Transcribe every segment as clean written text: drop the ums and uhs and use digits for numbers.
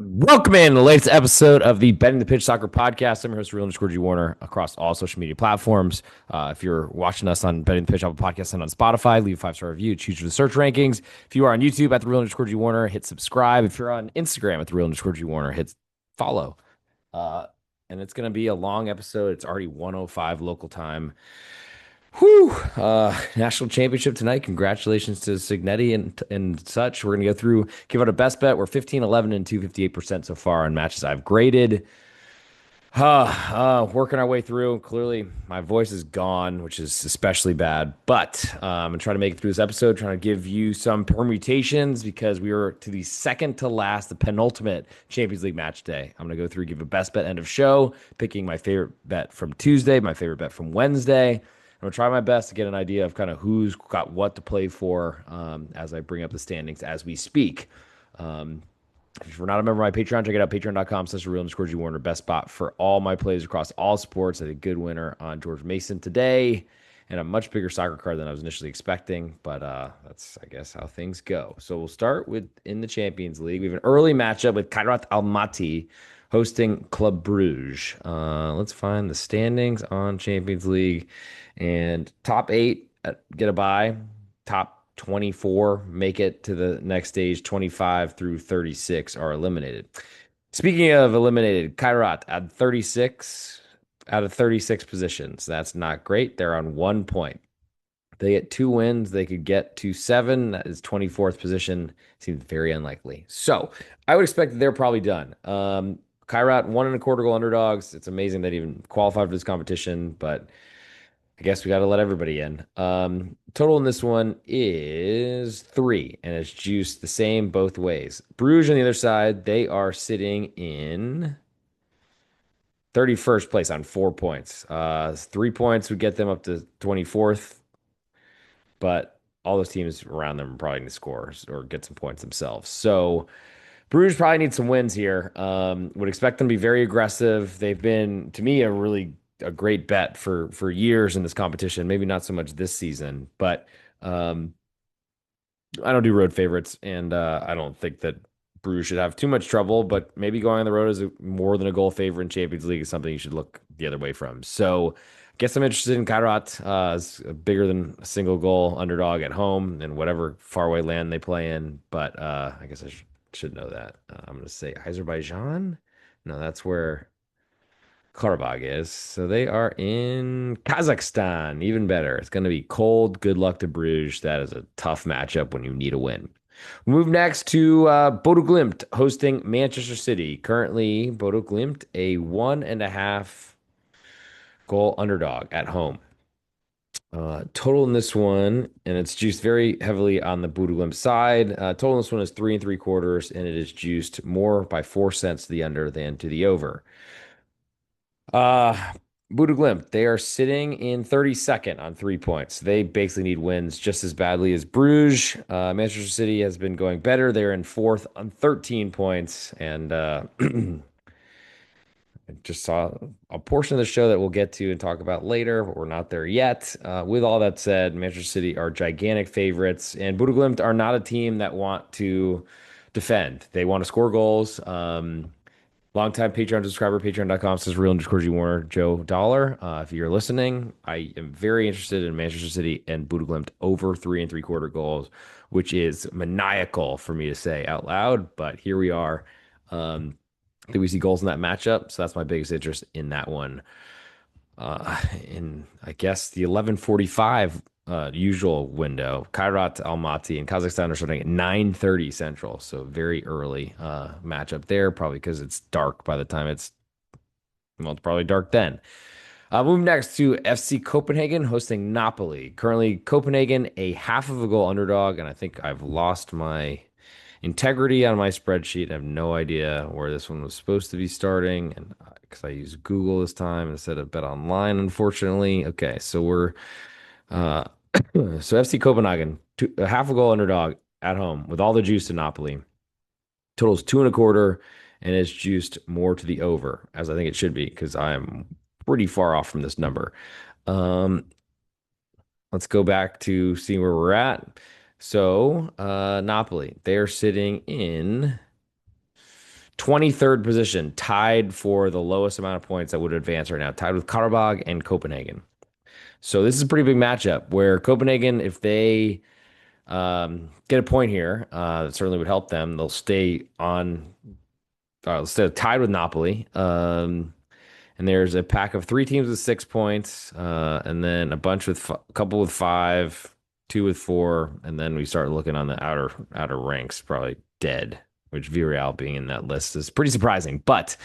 Welcome in the latest episode of the Betting the Pitch Soccer Podcast. I'm your host, Real G Warner, across all social media platforms. If you're watching us on Betting the Pitch Apple Podcast and on Spotify, leave a 5-star review. Choose the search rankings. If you are on YouTube at the Real G Warner, hit subscribe. If you're on Instagram at the Real G Warner, hit follow. Uh, and it's going to be a long episode. It's already 1:05 local time. Whew. National championship tonight. Congratulations to Signetti and such. We're going to go through, give out a best bet. We're 15, 11, and 258% so far on matches I've graded. Working our way through. Clearly, my voice is gone, which is especially bad. But I'm going to try to make it through this episode, trying to give you some permutations because we are to the second to last, the penultimate Champions League match day. I'm going to go through, give a best bet end of show, picking my favorite bet from Tuesday, my favorite bet from Wednesday. I'm gonna try my best to get an idea of kind of who's got what to play for as I bring up the standings as we speak. Um, if you're not a member of my Patreon, check it out. Patreon.com/Real_G Warner. Best spot for all my plays across all sports. I had a good winner on George Mason today, and a much bigger soccer card than I was initially expecting. But that's, I guess, how things go. So we'll start with in the Champions League. We have an early matchup with Kairat Almaty hosting Club Bruges. Let's find the standings on Champions League. And top eight get a bye. Top 24 make it to the next stage. 25 through 36 are eliminated. Speaking of eliminated, Kairat at 36 out of 36 positions. That's not great. They're on 1 point. They get 2 wins. They could get to 7. That is 24th position. Seems very unlikely. So I would expect that they're probably done. Kairat 1.25 goal underdogs. It's amazing that even qualified for this competition, but I guess we got to let everybody in. Total in this one is 3, and it's juiced the same both ways. Bruges on the other side, they are sitting in 31st place on 4 points. 3 points would get them up to 24th, but all those teams around them are probably going to score or get some points themselves. So Bruges probably need some wins here. Would expect them to be very aggressive. They've been, to me, a great bet for years in this competition. Maybe not so much this season, but um, I don't do road favorites, and I don't think that Bruges should have too much trouble. But maybe going on the road as more than a goal favorite in Champions League is something you should look the other way from. So, I guess I'm interested in Kairat as a bigger than a single goal underdog at home in whatever faraway land they play in. But I guess I should know that. I'm going to say Azerbaijan. No, that's where Karabakh is. So they are in Kazakhstan. Even better. It's going to be cold. Good luck to Bruges. That is a tough matchup when you need a win. We move next to Bodo Glimt hosting Manchester City. Currently, Bodo Glimt a 1.5 goal underdog at home. Total in this one, and it's juiced very heavily on the Bodo Glimt side. Total in this one is 3 3/4, and it is juiced more by 4 cents to the under than to the over. Uh, Bodo Glimt, they are sitting in 32nd on 3 points. They basically need wins just as badly as Bruges. Manchester City has been going better. They're in fourth on 13 points. And I just saw a portion of the show that we'll get to and talk about later, but we're not there yet. With all that said, Manchester City are gigantic favorites, and Bodo Glimt are not a team that want to defend. They want to score goals. Longtime Patreon subscriber, patreon.com/Real_G Warner, Joe Dollar. If you're listening, I am very interested in Manchester City and Bodo Glimt over 3 3/4 goals, which is maniacal for me to say out loud, but here we are. I think we see goals in that matchup, so that's my biggest interest in that one. In I guess the 11:45 usual window, Kairat Almaty and Kazakhstan are starting at 9:30 Central, so very early matchup there, probably because it's dark by the time it's probably dark then. Moving next to FC Copenhagen hosting Napoli. Currently, Copenhagen a 0.5 goal underdog, and I think I've lost my integrity on my spreadsheet. I have no idea where this one was supposed to be starting, and because I use Google this time instead of Bet Online, unfortunately. Okay, so we're uh, so FC Copenhagen, 0.5 goal underdog at home with all the juice to Napoli. Totals 2.25, and it's juiced more to the over, as I think it should be, because I'm pretty far off from this number. Um, let's go back to see where we're at. So, Napoli, they're sitting in 23rd position, tied for the lowest amount of points that would advance right now, tied with Karabag and Copenhagen. So this is a pretty big matchup where Copenhagen, if they get a point here, that certainly would help them. They'll stay on, stay tied with Napoli. And there's a pack of three teams with 6 points, and then a bunch with a couple with five, two with four, and then we start looking on the outer ranks, probably dead. Which Villarreal being in that list is pretty surprising. But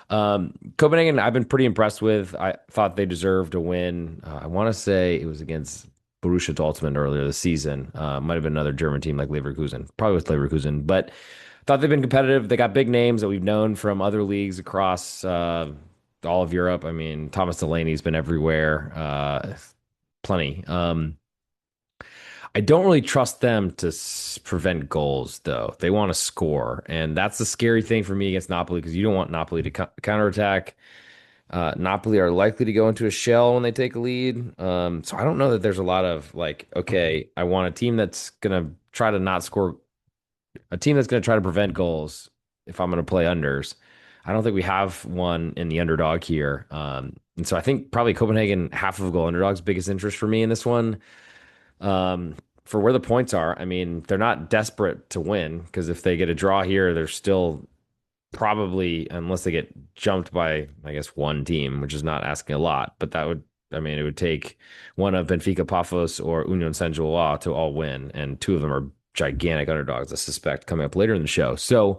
Copenhagen, I've been pretty impressed with. I thought they deserved a win. I want to say it was against Borussia Dortmund earlier this season. Might have been another German team like Leverkusen, probably with Leverkusen, but thought they've been competitive. They got big names that we've known from other leagues across all of Europe. I mean, Thomas Delaney's been everywhere, plenty. I don't really trust them to prevent goals, though. They want to score, and that's the scary thing for me against Napoli because you don't want Napoli to counterattack. Napoli are likely to go into a shell when they take a lead. So I don't know that there's a lot of like, okay, I want a team that's gonna try to not score, a team that's gonna try to prevent goals if I'm gonna play unders. I don't think we have one in the underdog here. And so I think probably Copenhagen half of a goal underdog's biggest interest for me in this one. For where the points are, I mean, they're not desperate to win because if they get a draw here, they're still probably, unless they get jumped by, I guess, one team, which is not asking a lot, but that would, I mean, it would take one of Benfica Pafos or Union Saint-Gilloise to all win, and two of them are gigantic underdogs, I suspect, coming up later in the show. So,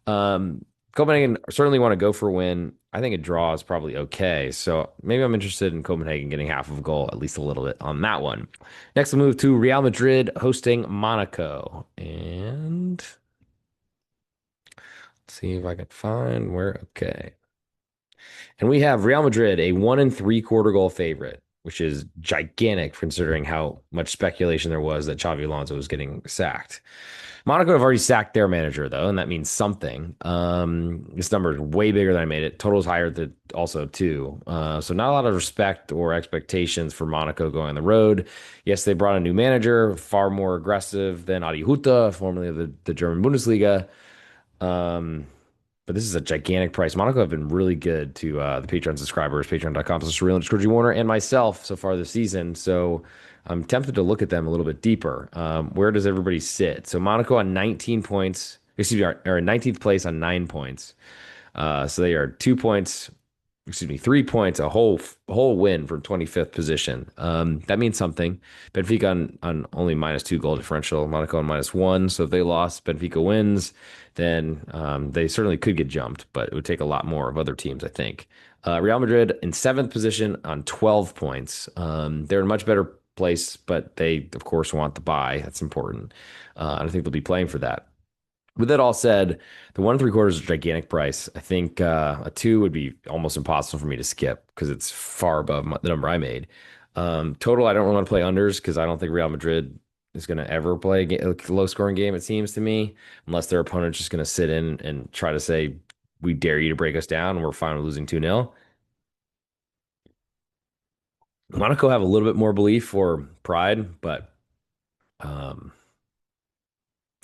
Copenhagen certainly want to go for a win. I think a draw is probably okay. So maybe I'm interested in Copenhagen getting half of a goal, at least a little bit on that one. Next, we'll move to Real Madrid hosting Monaco. And let's see if I can find where. Okay. And we have Real Madrid, a 1 3/4 goal favorite, which is gigantic considering how much speculation there was that Xavi Alonso was getting sacked. Monaco have already sacked their manager, though, and that means something. This number is way bigger than I made it. Total's higher than also, too. So not a lot of respect or expectations for Monaco going on the road. Yes, they brought a new manager, far more aggressive than Adi Huta, formerly of the German Bundesliga. Um, but this is a gigantic price. Monaco have been really good to the Patreon subscribers, patreon.com/real Warner, and myself so far this season. So I'm tempted to look at them a little bit deeper. Where does everybody sit? So Monaco on 19 points, excuse me, are in 19th place on 9 points. So they are 2 points, excuse me, 3 points, a whole win from 25th position. That means something. Benfica on only -2 goal differential, Monaco on -1. So if they lost, Benfica wins, then they certainly could get jumped, but it would take a lot more of other teams, I think. Real Madrid in 7th position on 12 points. They're in a much better place, but they, of course, want the bye. That's important. And I think they'll be playing for that. With that all said, the 1 3/4 is a gigantic price. I think a two would be almost impossible for me to skip because it's far above the number I made. Total, I don't really want to play unders because I don't think Real Madrid is going to ever play a low scoring game, it seems to me, unless their opponent's just going to sit in and try to say, we dare you to break us down and we're fine with losing 2-0. Monaco have a little bit more belief or pride, but um,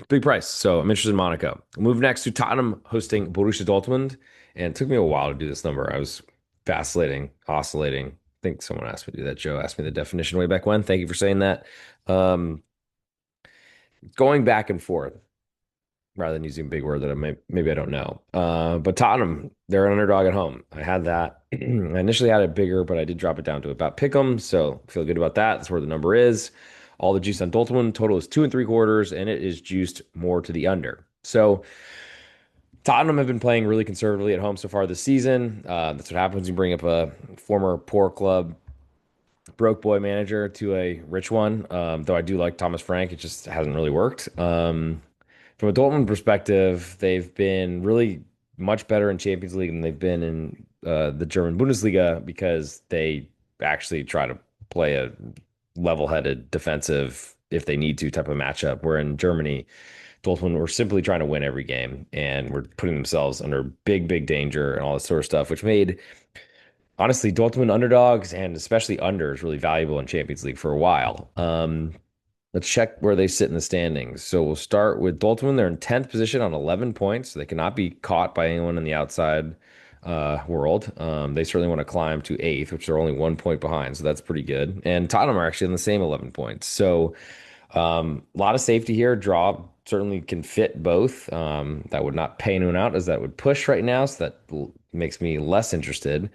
big price. So I'm interested in Monaco. We'll move next to Tottenham hosting Borussia Dortmund. And it took me a while to do this number. I was vacillating, oscillating. I think someone asked me to do that. Joe asked me the definition way back when. Thank you for saying that. Um, Going back and forth rather than using a big word that maybe I don't know. But Tottenham, they're an underdog at home. I had that. I initially had it bigger, but I did drop it down to about pick 'em. So I feel good about that. That's where the number is. All the juice on Dortmund. Total is 2 3/4, and it is juiced more to the under. So Tottenham have been playing really conservatively at home so far this season. That's what happens when you bring up a former poor club broke boy manager to a rich one. Though I do like Thomas Frank, it just hasn't really worked. From a Dortmund perspective, they've been really much better in Champions League than they've been in the German Bundesliga because they actually try to play a level-headed defensive if they need to type of matchup. Where in Germany, Dortmund were simply trying to win every game and were putting themselves under big danger and all this sort of stuff, which made honestly Dortmund underdogs and especially unders really valuable in Champions League for a while. Let's check where they sit in the standings. So we'll start with Dortmund. They're in 10th position on 11 points. So they cannot be caught by anyone in the outside world. They certainly want to climb to eighth, which they're only 1 point behind. So that's pretty good. And Tottenham are actually in the same 11 points. So a lot of safety here. Draw certainly can fit both. That would not pay anyone out as that would push right now. So that makes me less interested.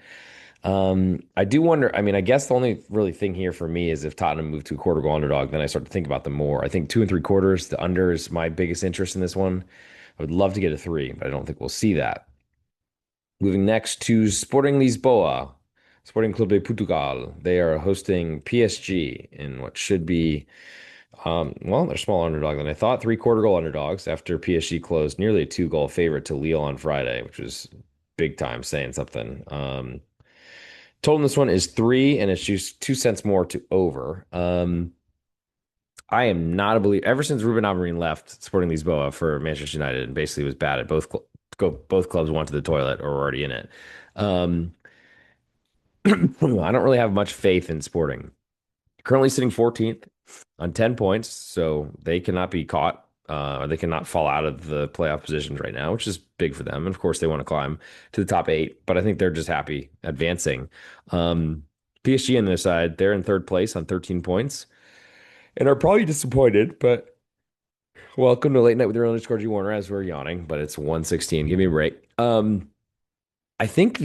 I do wonder. I mean, I guess the only really thing here for me is if Tottenham move to a quarter goal underdog, then I start to think about them more. I think 2 and 3/4, the under is my biggest interest in this one. I would love to get a three, but I don't think we'll see that. Moving next to Sporting Lisboa, Sporting Clube de Portugal. They are hosting PSG in what should be, well, they're smaller underdog than I thought. 3/4 goal underdogs after PSG closed nearly a 2 goal favorite to Lille on Friday, which was big time saying something. Total in this one is three, and it's just 2 cents more to over. I am not a believer. Ever since Ruben Amorim left Sporting Lisboa for Manchester United and basically was bad at both clubs went to the toilet or were already in it. Um, I don't really have much faith in Sporting. Currently sitting 14th on 10 points, so they cannot be caught. They cannot fall out of the playoff positions right now, which is big for them. And of course, they want to climb to the top eight, but I think they're just happy advancing. Um, PSG on their side, they're in third place on 13 points and are probably disappointed, but welcome to late night with your own G Warner as we're yawning, but it's 116. Give me a break. I think I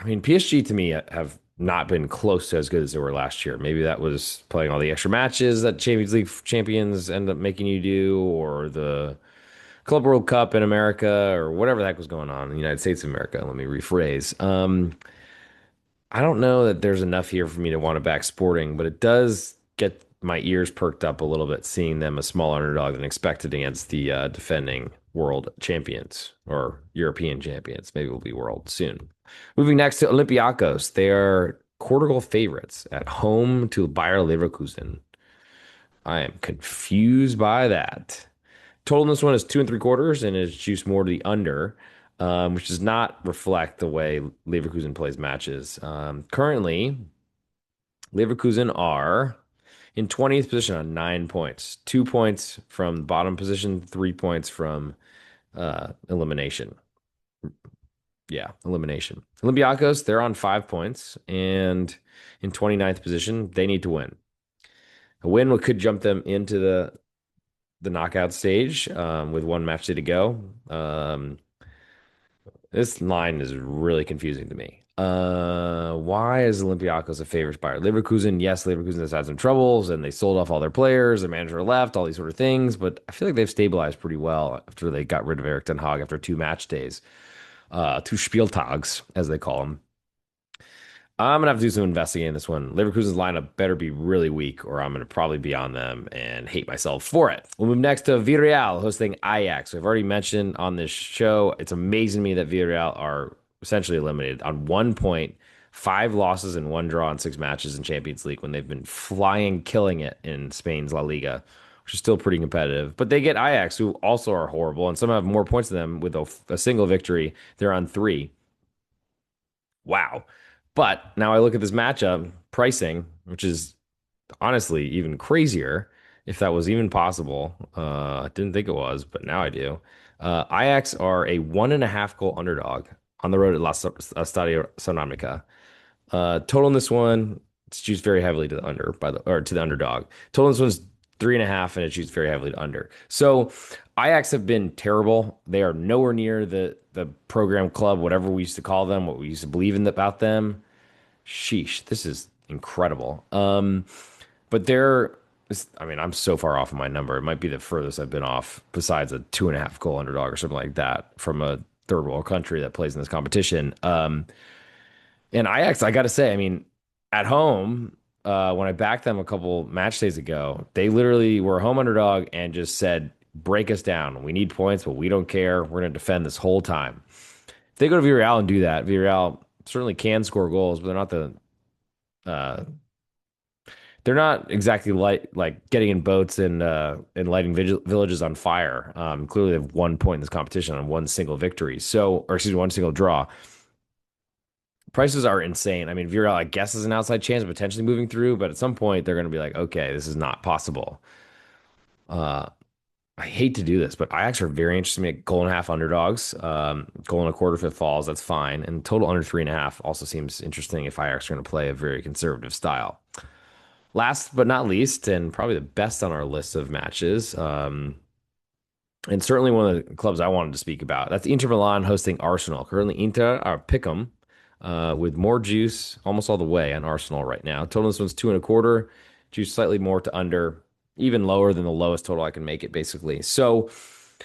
mean, PSG to me have not been close to as good as they were last year. Maybe that was playing all the extra matches that Champions League champions end up making you do, or the Club World Cup in America, or whatever the heck was going on in the United States of America. Let me rephrase. I don't know that there's enough here for me to want to back Sporting, but it does get my ears perked up a little bit seeing them a smaller underdog than expected against the defending world champions or European champions. Maybe we'll be world soon. Moving next to Olympiacos, they are quarter goal favorites at home to Bayer Leverkusen. I am confused by that. Total in this one is 2 and 3/4 and is juiced more to the under, which does not reflect the way Leverkusen plays matches. Currently, Leverkusen are in 20th position on 9 points, 2 points from bottom position, 3 points from elimination. Yeah, elimination. Olympiacos, they're on 5 points and in 29th position. They need to win. A win could jump them into the knockout stage with one match day to go. This line is really confusing to me. Why is Olympiacos a favorite buyer? Leverkusen, yes, Leverkusen has had some troubles and they sold off all their players, their manager left, all these sort of things, but I feel like they've stabilized pretty well after they got rid of Eric Ten Hag after 2 match days, 2 Spieltags, as they call them. I'm gonna have to do some investigating in this one. Leverkusen's lineup better be really weak, or I'm gonna probably be on them and hate myself for it. We'll move next to Villarreal hosting Ajax. I've already mentioned on this show. It's amazing to me that Villarreal are essentially eliminated on 1 point, 5 losses and 1 draw in 6 matches in Champions League when they've been flying, killing it in Spain's La Liga, which is still pretty competitive. But they get Ajax, who also are horrible, and some have more points than them with a single victory. They're on three. Wow. But now I look at this matchup pricing, which is honestly even crazier, if that was even possible. I didn't think it was, but now I do. Ajax are a 1.5 goal underdog on the road at Stadio Sonamica. Total in this one, it's juiced very heavily to the under or to the underdog. Total in this one's 3.5, and it's juiced very heavily to under. So Ajax have been terrible. They are nowhere near the program club, whatever we used to call them, what we used to believe in about them. Sheesh, this is incredible. But I mean, I'm so far off of my number. It might be the furthest I've been off besides a 2.5 goal underdog or something like that from a third world country that plays in this competition. And Ajax, I got to say, I mean, at home, when I backed them a couple match days ago, they literally were a home underdog and just said, break us down. We need points, but we don't care. We're going to defend this whole time. If they go to Villarreal and do that, Villarreal certainly can score goals, but uh, they're not exactly like getting in boats and lighting villages on fire. Clearly, they have 1 point in this competition on one single victory. So, or excuse me, one single draw. prices are insane. I mean, Viral, I guess, is an outside chance of potentially moving through, but at some point they're going to be like, okay, this is not possible. Uh, I hate to do this, but I actually are very interested in goal and a half underdogs. Goal and a quarter if it falls, that's fine. And total under 3.5 also seems interesting if Ajax are going to play a very conservative style. Last but not least, and probably the best on our list of matches, and certainly one of the clubs I wanted to speak about. That's Inter Milan hosting Arsenal. Currently, Inter are pick 'em with more juice almost all the way on Arsenal right now. Total this one's 2.25. Juice slightly more to under, even lower than the lowest total I can make it, basically. So,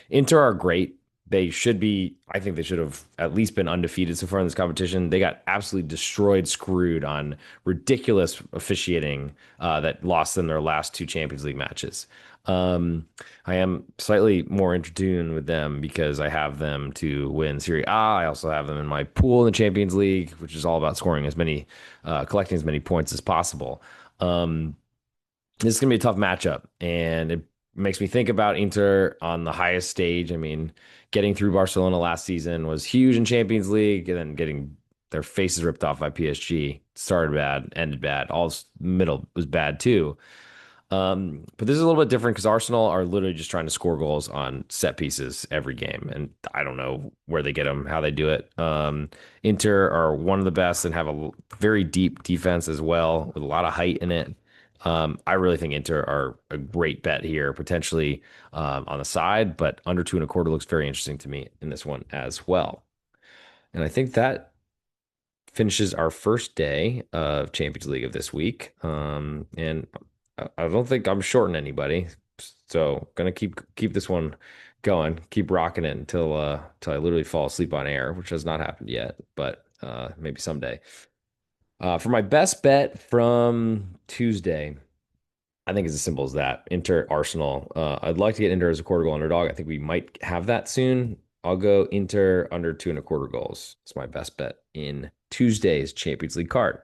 Inter are great. They should be, I think they should have at least been undefeated so far in this competition. They got absolutely destroyed, screwed on ridiculous officiating that lost them their last two Champions League matches. Um, I am slightly more in tune with them because I have them to win Serie A. I also have them in my pool in the Champions League, which is all about scoring as many, collecting as many points as possible. Um, this is going to be a tough matchup, and it makes me think about Inter on the highest stage. I mean, getting through Barcelona last season was huge in Champions League, and then getting their faces ripped off by PSG started bad, ended bad. All middle was bad too. But this is a little bit different because Arsenal are literally just trying to score goals on set pieces every game, and I don't know where they get them, how they do it. Inter are one of the best and have a very deep defense as well, with a lot of height in it. I really think Inter are a great bet here, potentially on the side, but under 2.25 looks very interesting to me in this one as well. And I think that finishes our first day of Champions League of this week. And I don't think I'm shorting anybody, so gonna keep this one going, keep rocking it until I literally fall asleep on air, which has not happened yet, but maybe someday. For my best bet from Tuesday, I think it's as simple as that. Inter Arsenal. I'd like to get Inter as a quarter goal underdog. I think we might have that soon. I'll go Inter under 2.25 goals. It's my best bet in Tuesday's Champions League card.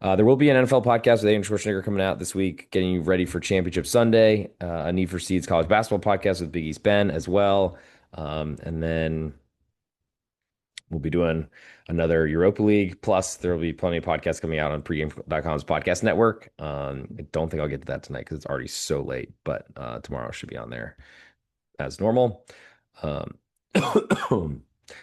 There will be an NFL podcast with Aiden Schwarzenegger coming out this week, getting you ready for Championship Sunday. A Need for Seeds college basketball podcast with Big East Ben as well. And then we'll be doing another Europa League. Plus, there will be plenty of podcasts coming out on pregame.com's podcast network. I don't think I'll get to that tonight because it's already so late, but tomorrow should be on there as normal. Um, all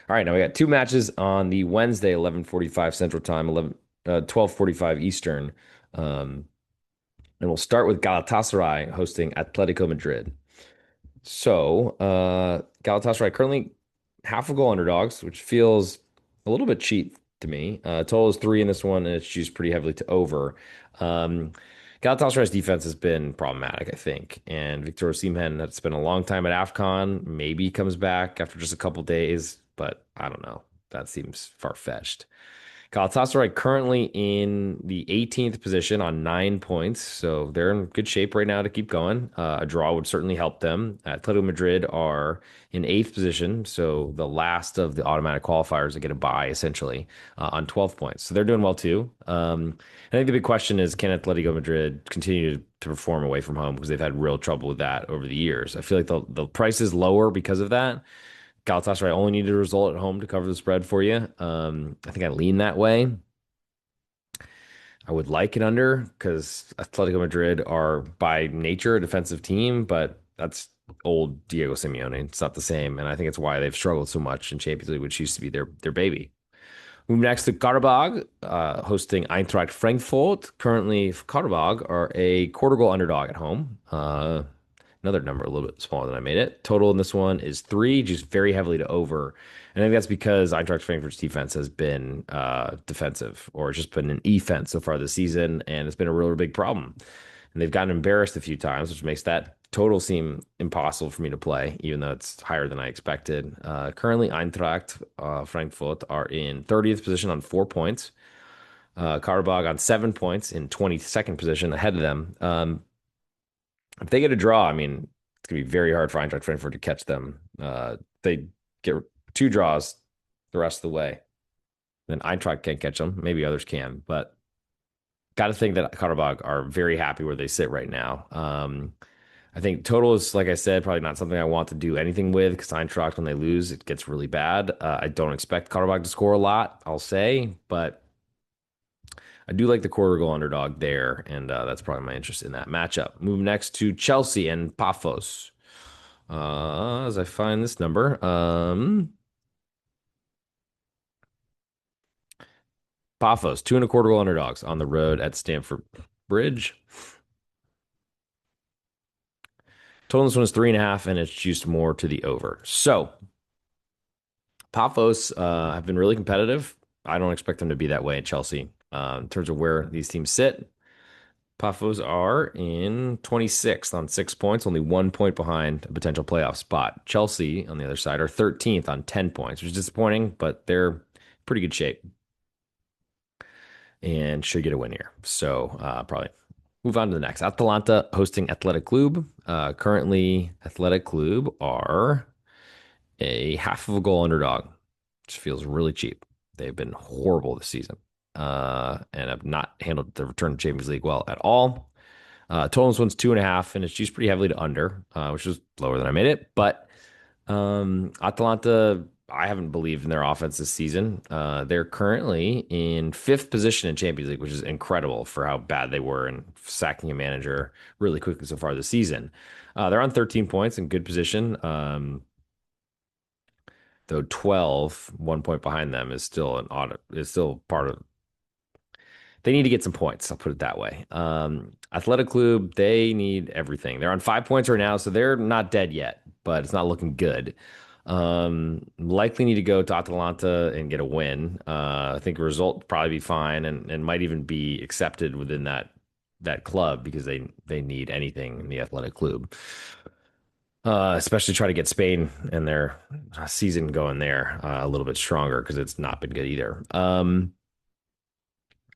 right, now we got two matches on the Wednesday, 11:45 Central Time, 12:45 Eastern. And we'll start with Galatasaray hosting Atletico Madrid. So, Galatasaray currently half a goal underdogs, which feels a little bit cheap to me. Total is 3 in this one, and it's juiced pretty heavily to over. Um, Galatasaray's defense has been problematic, I think. And Victor Osimhen has spent a long time at AFCON, maybe comes back after just a couple days, but I don't know. That seems far-fetched. Galatasaray currently in the 18th position on 9 points, so they're in good shape right now to keep going. A draw would certainly help them. Atletico Madrid are in 8th position, so the last of the automatic qualifiers to get a bye essentially on 12 points. So they're doing well too. I think the big question is, can Atletico Madrid continue to perform away from home, because they've had real trouble with that over the years. I feel like the price is lower because of that. Galatasaray only needed a result at home to cover the spread for you. I think I lean that way. I would like it under because Atletico Madrid are by nature a defensive team, but that's old Diego Simeone. It's not the same, and I think it's why they've struggled so much in Champions League, which used to be their baby. Move next to Karabag, hosting Eintracht Frankfurt. Currently, Karabag are a quarter goal underdog at home. Another number a little bit smaller than I made it. Total in this one is 3, just very heavily to over. And I think that's because Eintracht Frankfurt's defense has been defensive, or it's just been an offense so far this season, and it's been a really big problem. And they've gotten embarrassed a few times, which makes that total seem impossible for me to play, even though it's higher than I expected. Currently, Eintracht Frankfurt are in 30th position on 4 points. Karabag on 7 points in 22nd position ahead of them. If they get a draw, I mean, it's going to be very hard for Eintracht Frankfurt to catch them. They get 2 draws the rest of the way. Then Eintracht can't catch them. Maybe others can, but got to think that Karabag are very happy where they sit right now. I think total is, like I said, probably not something I want to do anything with because Eintracht, when they lose, it gets really bad. I don't expect Karabakh to score a lot, I'll say, but I do like the quarter goal underdog there, and that's probably my interest in that matchup. Move next to Chelsea and Paphos. As I find this number, Paphos, 2.25 goal underdogs on the road at Stamford Bridge. Total in this one is 3.5, and it's juiced more to the over. So Paphos have been really competitive. I don't expect them to be that way at Chelsea. In terms of where these teams sit, Paphos are in 26th on 6 points, only 1 point behind a potential playoff spot. Chelsea, on the other side, are 13th on 10 points, which is disappointing, but they're pretty good shape and should get a win here. So probably move on to the next. Atalanta hosting Athletic Club. Currently, Athletic Club are a half of a goal underdog, which feels really cheap. They've been horrible this season and have not handled the return to Champions League well at all. Total this one's 2.5, and it's used pretty heavily to under, which is lower than I made it. But Atalanta, I haven't believed in their offense this season. They're currently in fifth position in Champions League, which is incredible for how bad they were and sacking a manager really quickly so far this season. They're on 13 points in good position. Though 12, 1 point behind them is still an audit, is still part of. They need to get some points. I'll put it that way. Athletic Club, they need everything. They're on 5 points right now, so they're not dead yet, but it's not looking good. Likely need to go to Atalanta and get a win. I think the result would probably be fine and might even be accepted within that club because they need anything in the Athletic Club. Especially try to get Spain and their season going there a little bit stronger because it's not been good either.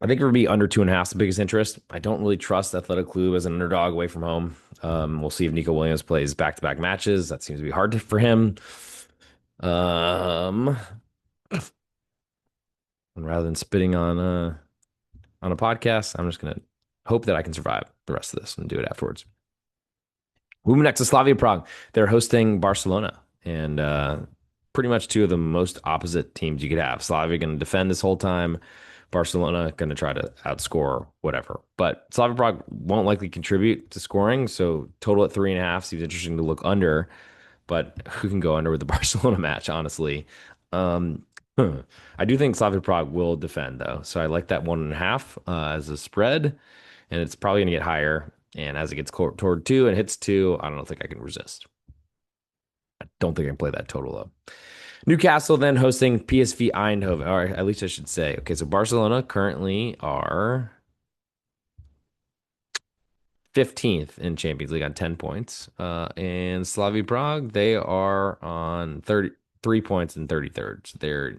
I think it would be under 2.5 is the biggest interest. I don't really trust Athletic Club as an underdog away from home. We'll see if Nico Williams plays back-to-back matches. That seems to be hard for him. And rather than spitting on a podcast, I'm just gonna hope that I can survive the rest of this and do it afterwards. Moving next to Slavia Prague. They're hosting Barcelona, and pretty much two of the most opposite teams you could have. Slavia going to defend this whole time. Barcelona going to try to outscore whatever. But Slavia Prague won't likely contribute to scoring, so total at 3.5 seems interesting to look under. But who can go under with the Barcelona match, honestly? I do think Slavia Prague will defend, though. So I like that 1.5 as a spread, and it's probably going to get higher. And as it gets toward 2 and hits 2, I don't think I can resist. I don't think I can play that total though. Newcastle then hosting PSV Eindhoven, or at least I should say. Okay, so Barcelona currently are 15th in Champions League on 10 points. And Slavia Prague, they are on 33 points and 33rd. So they're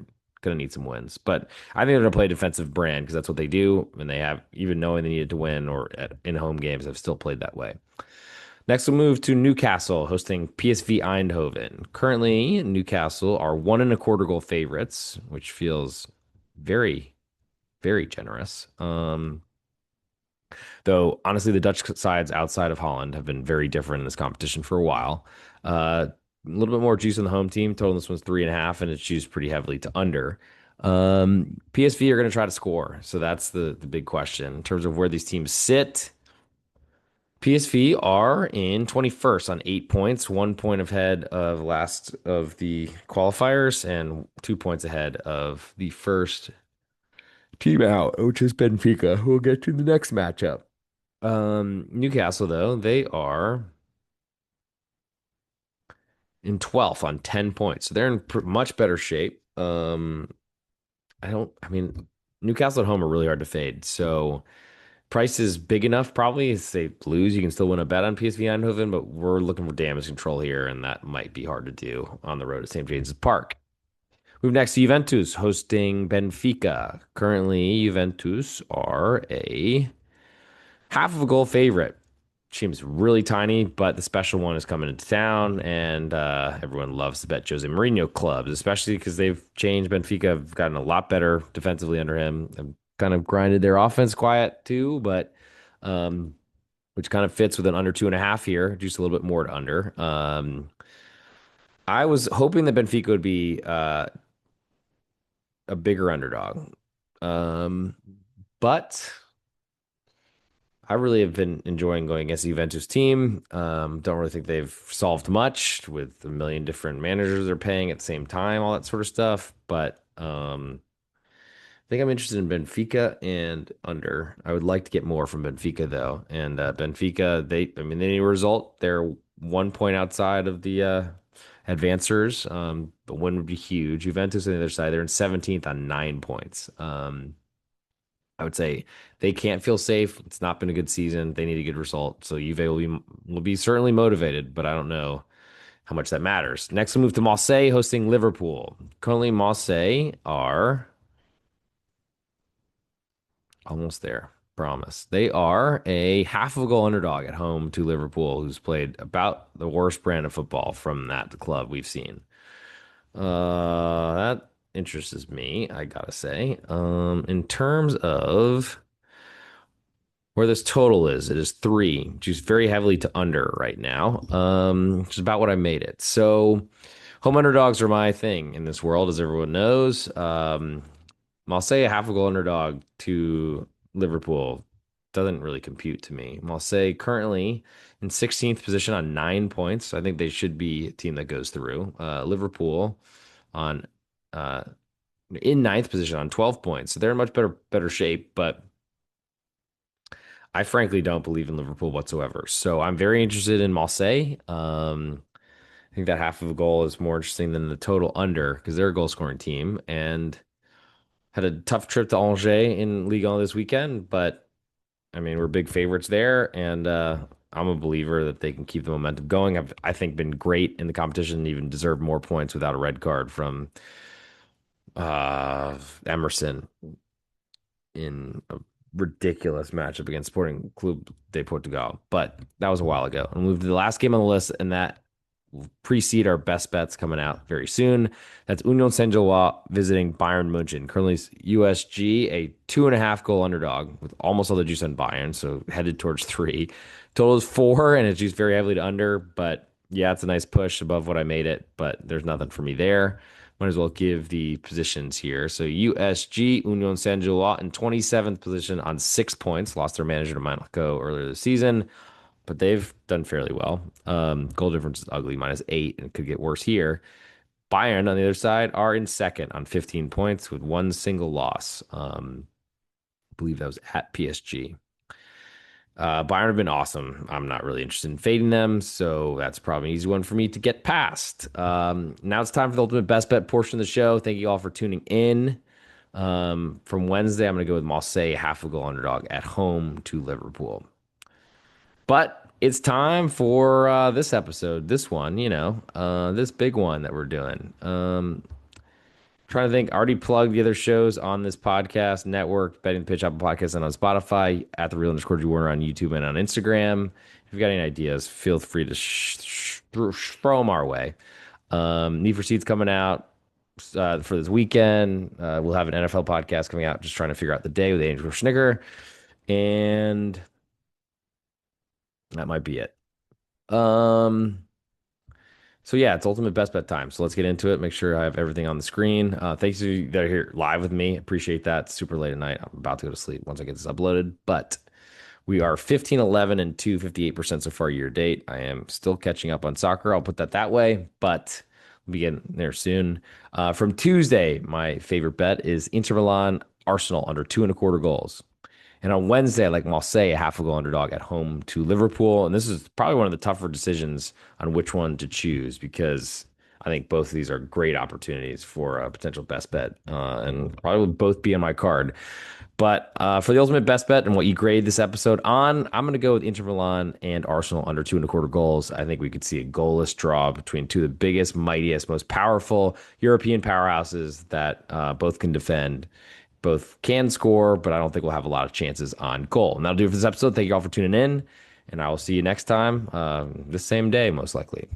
going to need some wins. But I think they're going to play a defensive brand because that's what they do. And they have, even knowing they needed to win or in home games, have still played that way. Next, we'll move to Newcastle hosting PSV Eindhoven. Currently, Newcastle are 1.25 goal favorites, which feels very, very generous. Though, honestly, the Dutch sides outside of Holland have been very different in this competition for a while. A little bit more juice on the home team. Total this one's 3.5, and it's juiced pretty heavily to under. PSV are going to try to score, so that's the big question in terms of where these teams sit. PSV are in 21st on 8 points, 1 point ahead of last of the qualifiers, and 2 points ahead of the first team out, which is Benfica. We'll get to the next matchup. Newcastle, though, they are in 12th on 10 points. So they're in much better shape. I mean, Newcastle at home are really hard to fade. So price is big enough, probably. If they lose, you can still win a bet on PSV Eindhoven, but we're looking for damage control here, and that might be hard to do on the road at St. James's Park. Move next to Juventus hosting Benfica. Currently, Juventus are a half of a goal favorite. Seems really tiny, but the special one is coming into town, and everyone loves to bet Jose Mourinho clubs, especially because they've changed. Benfica have gotten a lot better defensively under him. Have kind of grinded their offense quiet too, but which kind of fits with an under 2.5 here, just a little bit more to under. I was hoping that Benfica would be a bigger underdog. Um, but I really have been enjoying going against the Juventus team. Don't really think they've solved much with a million different managers they're paying at the same time, all that sort of stuff. But I think I'm interested in Benfica and under. I would like to get more from Benfica though. And Benfica, I mean, they need a result. They're 1 point outside of the advancers. But one would be huge. Juventus on the other side, they're in 17th on 9 points. I would say they can't feel safe. It's not been a good season. They need a good result. So Juve will be certainly motivated, but I don't know how much that matters. Next, we'll move to Marseille hosting Liverpool. Currently, Marseille are almost there. Promise. They are a half of a goal underdog at home to Liverpool, who's played about the worst brand of football from that club we've seen. That interests me, I gotta say. In terms of where this total is, it is 3, which is very heavily to under right now. Which is about what I made it. So home underdogs are my thing in this world, as everyone knows. Marseille, a half a goal underdog to Liverpool doesn't really compute to me. Marseille currently in 16th position on 9 points. I think they should be a team that goes through. Liverpool on uh, in ninth position on 12 points. So they're in much better shape, but I frankly don't believe in Liverpool whatsoever. So I'm very interested in Marseille. I think that half of a goal is more interesting than the total under because they're a goal scoring team and had a tough trip to Angers in Ligue 1 this weekend. But I mean, we're big favorites there, and I'm a believer that they can keep the momentum going. I think, been great in the competition, even deserved more points without a red card from Emerson in a ridiculous matchup against Sporting Club de Portugal. But that was a while ago. And we moved to the last game on the list, and that will precede our best bets coming out very soon. That's Union Saint-Gilloise visiting Bayern Munich. Currently, USG, a 2.5 goal underdog with almost all the juice on Bayern, so headed towards 3. Total is 4, and it's juiced very heavily to under. But yeah, it's a nice push above what I made it, but there's nothing for me there. Might as well give the positions here. So USG, Union Saint-Gilloise in 27th position on 6 points. Lost their manager to Monaco earlier this season, but they've done fairly well. Goal difference is ugly, -8, and it could get worse here. Bayern on the other side are in second on 15 points with one single loss. I believe that was at PSG. Bayern have been awesome. I'm not really interested in fading them, so that's probably an easy one for me to get past. Now it's time for the ultimate best bet portion of the show. Thank you all for tuning in. From Wednesday, I'm going to go with Marseille, half a goal underdog at home to Liverpool. But it's time for this episode, this one, this big one that we're doing. Trying to think, I already plugged the other shows on this podcast network, Betting the Pitch, Apple Podcasts, and on Spotify, at the real_G Warner on YouTube and on Instagram. If you've got any ideas, feel free to throw them our way. Need for Seeds coming out for this weekend. We'll have an NFL podcast coming out, just trying to figure out the day with Andrew Schnicker. And that might be it. So yeah, it's ultimate best bet time. So let's get into it. Make sure I have everything on the screen. Thanks to you that are here live with me. Appreciate that. It's super late at night. I'm about to go to sleep once I get this uploaded. But we are 15, 11, and 2, 58% so far year to date. I am still catching up on soccer. I'll put that way. But we'll be getting there soon. From Tuesday, my favorite bet is Inter Milan Arsenal under 2.25 goals. And on Wednesday, I like Marseille, a half a goal underdog at home to Liverpool. And this is probably one of the tougher decisions on which one to choose because I think both of these are great opportunities for a potential best bet and probably will both be on my card. But for the ultimate best bet and what you grade this episode on, I'm going to go with Inter Milan and Arsenal under 2.25 goals. I think we could see a goalless draw between two of the biggest, mightiest, most powerful European powerhouses that both can defend. Both can score, but I don't think we'll have a lot of chances on goal. And that'll do it for this episode. Thank you all for tuning in, and I will see you next time, this same day, most likely.